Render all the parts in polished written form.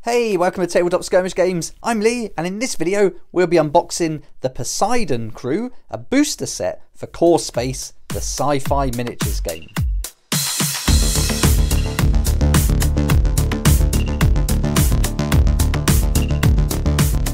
Hey, welcome to Tabletop Skirmish Games. I'm Lee, and in this video we'll be unboxing the Poseidon Crew, a booster set for Core Space, the sci-fi miniatures game.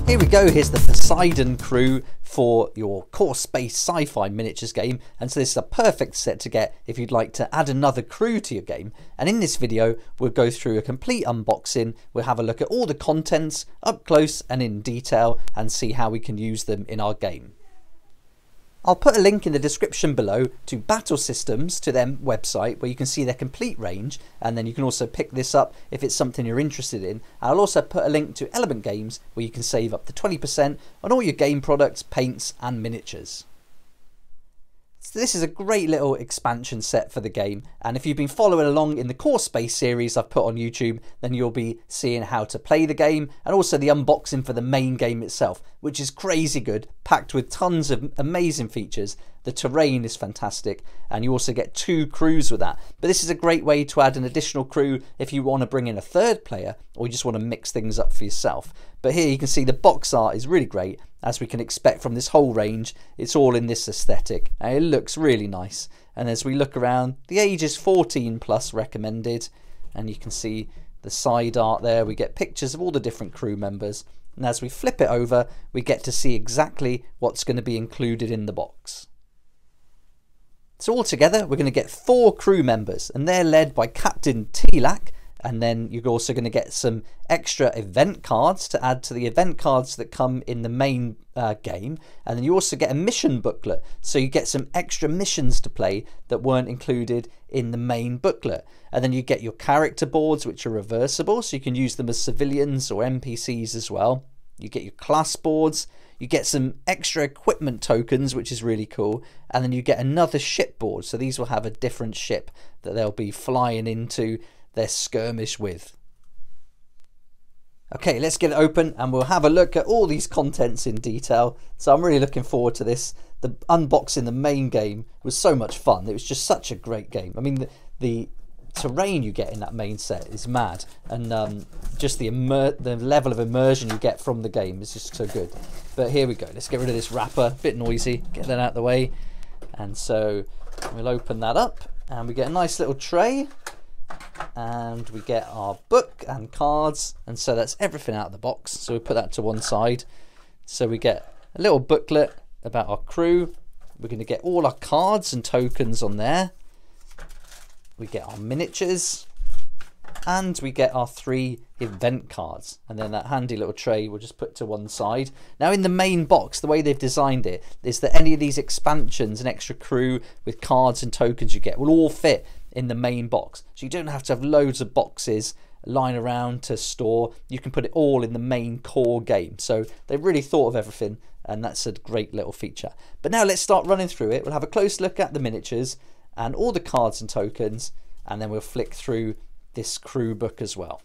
Here we go, here's the Poseidon Crew for your Core Space sci-fi miniatures game, and so this is a perfect set to get if you'd like to add another crew to your game. And in this video we'll go through a complete unboxing, we'll have a look at all the contents up close and in detail and see how we can use them in our game. I'll put a link in the description below to Battle Systems, to their website, where you can see their complete range, and then you can also pick this up if it's something you're interested in. I'll also put a link to Element Games, where you can save up to 20% on all your game products, paints and miniatures. So this is a great little expansion set for the game, and if you've been following along in the Core Space series I've put on YouTube, then you'll be seeing how to play the game and also the unboxing for the main game itself, which is crazy good, packed with tons of amazing features. The terrain is fantastic, and you also get 2 crews with that. But this is a great way to add an additional crew if you want to bring in a third player or you just want to mix things up for yourself. But here you can see the box art is really great, as we can expect from this whole range. It's all in this aesthetic and it looks really nice. And as we look around, the age is 14 plus recommended, and you can see the side art there. We get pictures of all the different crew members, and as we flip it over we get to see exactly what's going to be included in the box. So altogether we're going to get 4 crew members, and they're led by Captain Telak. And then you're also going to get some extra event cards to add to the event cards that come in the main game. And then you also get a mission booklet, so you get some extra missions to play that weren't included in the main booklet. And then you get your character boards, which are reversible, so you can use them as civilians or NPCs as well. You get your class boards, you get some extra equipment tokens, which is really cool, and then you get another shipboard, so these will have a different ship that they'll be flying into their skirmish with. Okay, let's get it open and we'll have a look at all these contents in detail. So I'm really looking forward to this. The unboxing the main game was so much fun. It was just such a great game. I mean, the terrain you get in that main set is mad, and just the level of immersion you get from the game is just so good. But here we go, let's get rid of this wrapper, bit noisy, get that out of the way. And so we'll open that up and we get a nice little tray, and we get our book and cards, and so that's everything out of the box. So we put that to one side. So we get a little booklet about our crew. We're going to get all our cards and tokens on there. We get our miniatures, and we get our 3 event cards, and then that handy little tray we'll just put to one side. Now in the main box, the way they've designed it is that any of these expansions and extra crew with cards and tokens you get will all fit in the main box, so you don't have to have loads of boxes lying around to store. You can put it all in the main core game, so they've really thought of everything, and that's a great little feature. But now let's start running through it. We'll have a close look at the miniatures and all the cards and tokens, and then we'll flick through this crew book as well.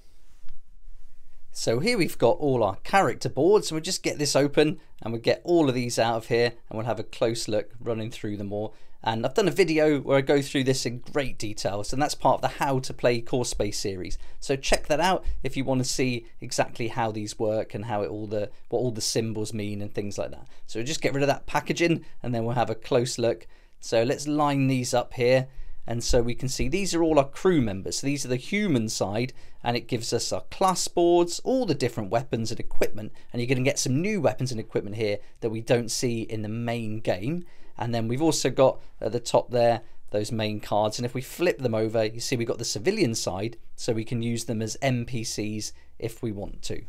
So here we've got all our character boards, so we'll just get this open and we'll get all of these out of here, and we'll have a close look running through them all. And I've done a video where I go through this in great detail, and that's part of the How to Play Core Space series. So check that out if you want to see exactly how these work and how what all the symbols mean and things like that. So we'll just get rid of that packaging and then we'll have a close look. So let's line these up here. And so we can see these are all our crew members. So these are the human side, and it gives us our class boards, all the different weapons and equipment, and you're going to get some new weapons and equipment here that we don't see in the main game. And then we've also got at the top there those main cards, and if we flip them over you see we've got the civilian side, so we can use them as NPCs if we want to.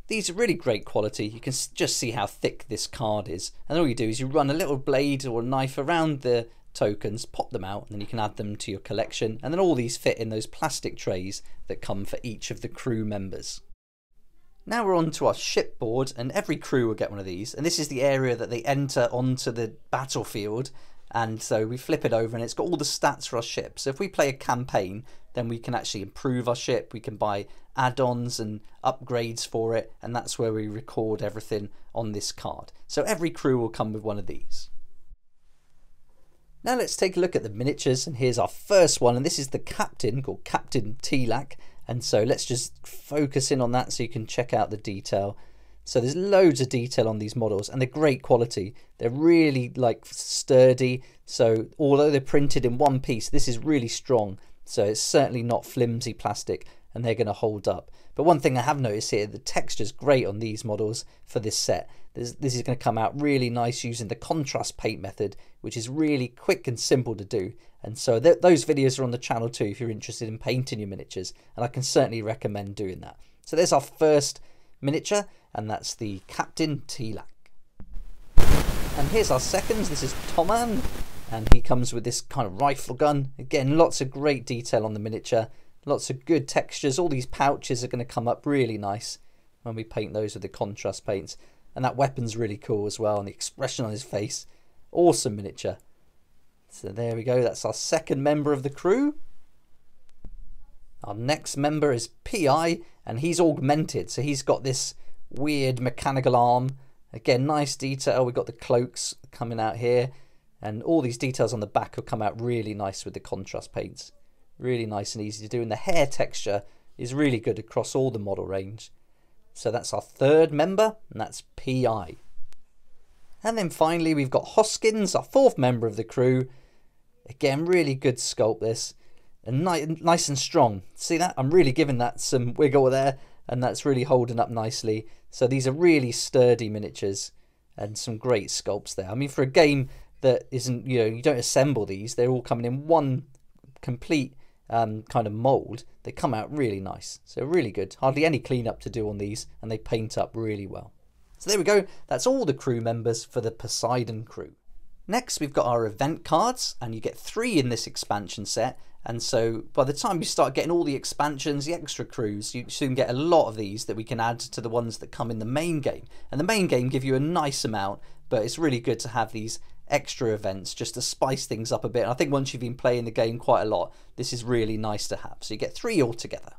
These are really great quality. You can just see how thick this card is, and all you do is you run a little blade or a knife around the tokens, pop them out, and then you can add them to your collection, and then all these fit in those plastic trays that come for each of the crew members. Now we're on to our shipboard, and every crew will get one of these, and this is the area that they enter onto the battlefield. And so we flip it over and it's got all the stats for our ship. So if we play a campaign, then we can actually improve our ship, we can buy add-ons and upgrades for it, and that's where we record everything on this card. So every crew will come with one of these. Now let's take a look at the miniatures, and here's our first one, and this is the captain, called Captain Telak, And so let's just focus in on that so you can check out the detail. So there's loads of detail on these models, and they're great quality. They're really like sturdy. So although they're printed in one piece, this is really strong. So it's certainly not flimsy plastic, and they're going to hold up. But one thing I have noticed here, the texture's great on these models for this set. This is going to come out really nice using the contrast paint method, which is really quick and simple to do. And so those videos are on the channel too if you're interested in painting your miniatures, and I can certainly recommend doing that. So there's our first miniature, and that's the Captain Telak. And here's our second. This is Toman, and he comes with this kind of rifle gun. Again, lots of great detail on the miniature, lots of good textures. All these pouches are going to come up really nice when we paint those with the contrast paints. And that weapon's really cool as well, and the expression on his face. Awesome miniature. So there we go, that's our second member of the crew. Our next member is PI, and he's augmented, so he's got this weird mechanical arm. Again, nice detail. We've got the cloaks coming out here, and all these details on the back will come out really nice with the contrast paints. Really nice and easy to do, and the hair texture is really good across all the model range. So that's our third member, and that's PI. And then finally we've got Hoskins, our fourth member of the crew. Again, really good sculpt this, and nice and strong. See that? I'm really giving that some wiggle there, and that's really holding up nicely. So these are really sturdy miniatures and some great sculpts there. I mean, for a game that isn't, you don't assemble these, they're all coming in one complete kind of mold. They come out really nice, so really good. Hardly any cleanup to do on these, and they paint up really well. So there we go, that's all the crew members for the Poseidon crew. Next we've got our event cards, and you get 3 in this expansion set, and so by the time you start getting all the expansions, the extra crews, you soon get a lot of these that we can add to the ones that come in the main game. And the main game give you a nice amount, but it's really good to have these extra events just to spice things up a bit. And I think once you've been playing the game quite a lot, this is really nice to have. So you get 3 altogether.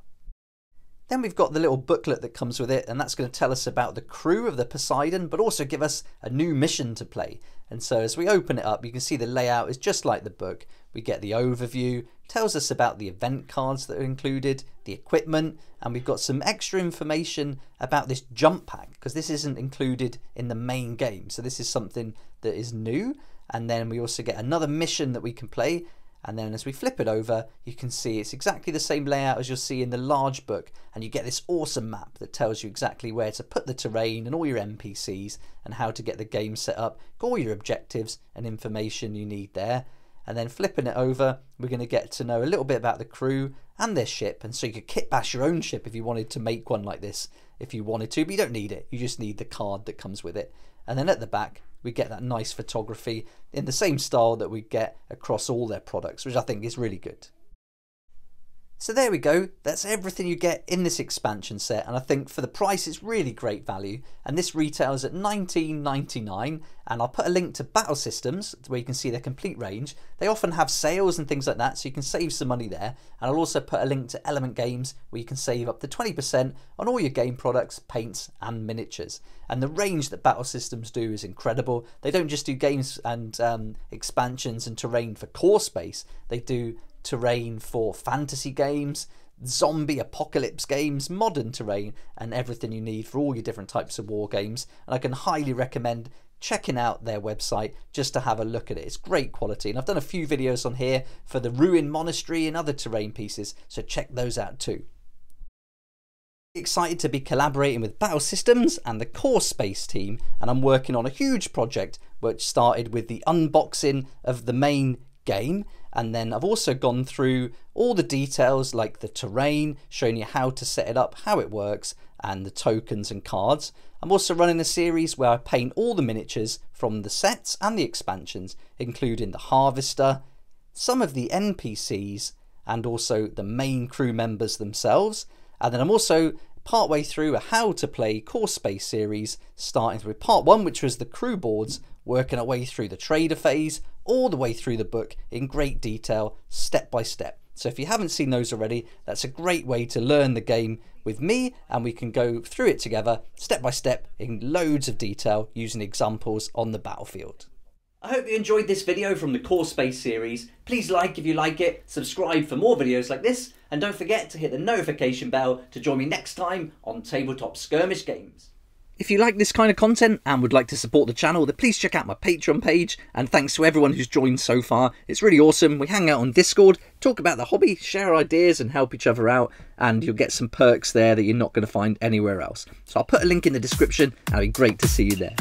Then we've got the little booklet that comes with it, and that's going to tell us about the crew of the Poseidon, but also give us a new mission to play. And so as we open it up, you can see the layout is just like the book. We get the overview, tells us about the event cards that are included, the equipment, and we've got some extra information about this jump pack, because this isn't included in the main game. So this is something that is new. And then we also get another mission that we can play. And then as we flip it over, you can see it's exactly the same layout as you'll see in the large book, and you get this awesome map that tells you exactly where to put the terrain and all your NPCs and how to get the game set up, got all your objectives and information you need there. And then flipping it over, we're going to get to know a little bit about the crew and their ship, and so you could kit bash your own ship if you wanted to make one like this if you wanted to, but you don't need it, you just need the card that comes with it. And then at the back we get that nice photography in the same style that we get across all their products, which I think is really good. So there we go, that's everything you get in this expansion set, and I think for the price it's really great value, and this retails at $19.99, and I'll put a link to Battle Systems where you can see their complete range. They often have sales and things like that, so you can save some money there, and I'll also put a link to Element Games where you can save up to 20% on all your game products, paints and miniatures. And the range that Battle Systems do is incredible. They don't just do games and expansions and terrain for core space, they do terrain for fantasy games, zombie apocalypse games, modern terrain, and everything you need for all your different types of war games. And I can highly recommend checking out their website just to have a look at it. It's great quality, and I've done a few videos on here for the Ruined Monastery and other terrain pieces, so check those out too. Excited to be collaborating with Battle Systems and the Core Space team, and I'm working on a huge project which started with the unboxing of the main game, and then I've also gone through all the details like the terrain, showing you how to set it up, how it works, and the tokens and cards. I'm also running a series where I paint all the miniatures from the sets and the expansions, including the Harvester, some of the NPCs, and also the main crew members themselves. And then I'm also partway through a how to play Core Space series, starting with part 1, which was the crew boards, working our way through the trader phase, all the way through the book in great detail, step by step. So if you haven't seen those already, that's a great way to learn the game with me, and we can go through it together step by step in loads of detail using examples on the battlefield. I hope you enjoyed this video from the Core Space series. Please like if you like it, subscribe for more videos like this, and don't forget to hit the notification bell to join me next time on Tabletop Skirmish Games. If you like this kind of content and would like to support the channel, then please check out my Patreon page, and thanks to everyone who's joined so far. It's really awesome. We hang out on Discord, talk about the hobby, share ideas and help each other out, and you'll get some perks there that you're not going to find anywhere else. So I'll put a link in the description, and it'd be great to see you there.